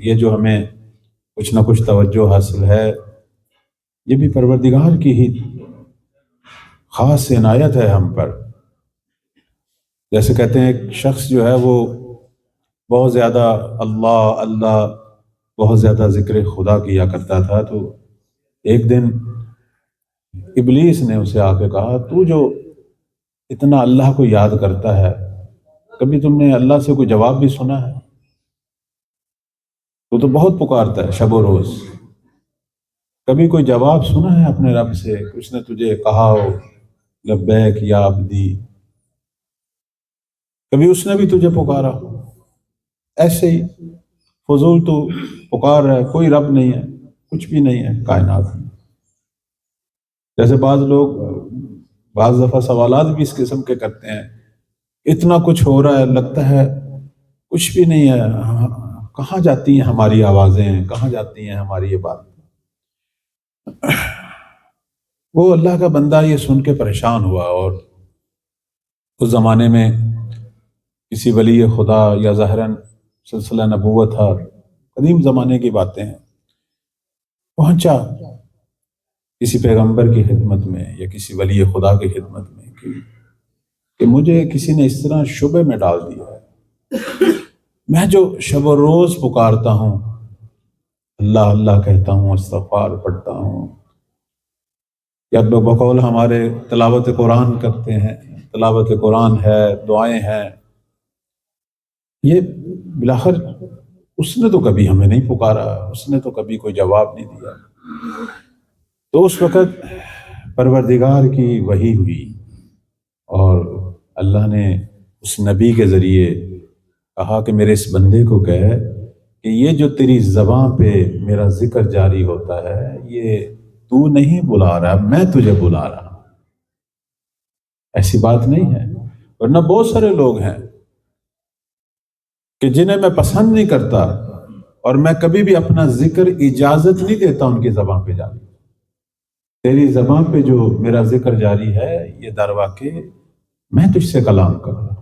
یہ جو ہمیں کچھ نہ کچھ توجہ حاصل ہے، یہ بھی پروردگار کی ہی خاص عنایت ہے ہم پر۔ جیسے کہتے ہیں ایک شخص جو ہے وہ بہت زیادہ اللہ اللہ بہت زیادہ ذکر خدا کیا کرتا تھا، تو ایک دن ابلیس نے اسے آ کے کہا، تو جو اتنا اللہ کو یاد کرتا ہے، کبھی تم نے اللہ سے کوئی جواب بھی سنا ہے؟ تو بہت پکارتا ہے شب و روز، کبھی کوئی جواب سنا ہے اپنے رب سے کہ اس نے تجھے کہا ہو لبیک یا عبدی؟ کبھی اس نے بھی تجھے پکارا ہو؟ ایسے ہی فضول تو پکار رہا ہے، کوئی رب نہیں ہے، کچھ بھی نہیں ہے کائنات میں۔ جیسے بعض لوگ بعض دفعہ سوالات بھی اس قسم کے کرتے ہیں، اتنا کچھ ہو رہا ہے، لگتا ہے کچھ بھی نہیں ہے، کہاں جاتی ہیں ہماری آوازیں، کہاں جاتی ہیں ہماری یہ بات؟ وہ اللہ کا بندہ یہ سن کے پریشان ہوا، اور اس زمانے میں کسی ولی خدا یا ظاہراً سلسلہ نبوت تھا، قدیم زمانے کی باتیں ہیں، پہنچا کسی پیغمبر کی خدمت میں یا کسی ولی خدا کی خدمت میں کہ مجھے کسی نے اس طرح شبے میں ڈال دیا ہے، میں جو شب و روز پکارتا ہوں، اللہ اللہ کہتا ہوں، استغفار پڑھتا ہوں، یا بقول ہمارے تلاوت قرآن کرتے ہیں، تلاوت قرآن ہے، دعائیں ہیں، یہ بالآخر اس نے تو کبھی ہمیں نہیں پکارا، اس نے تو کبھی کوئی جواب نہیں دیا۔ تو اس وقت پروردگار کی وحی ہوئی، اور اللہ نے اس نبی کے ذریعے کہا کہ میرے اس بندے کو کہے کہ یہ جو تیری زبان پہ میرا ذکر جاری ہوتا ہے، یہ تو نہیں بلا رہا، میں تجھے بلا رہا ہوں، ایسی بات نہیں ہے۔ ورنہ بہت سارے لوگ ہیں کہ جنہیں میں پسند نہیں کرتا، اور میں کبھی بھی اپنا ذکر اجازت نہیں دیتا ان کی زبان پہ جاری۔ تیری زبان پہ جو میرا ذکر جاری ہے، یہ در واقع میں تجھ سے کلام کر رہا ہوں۔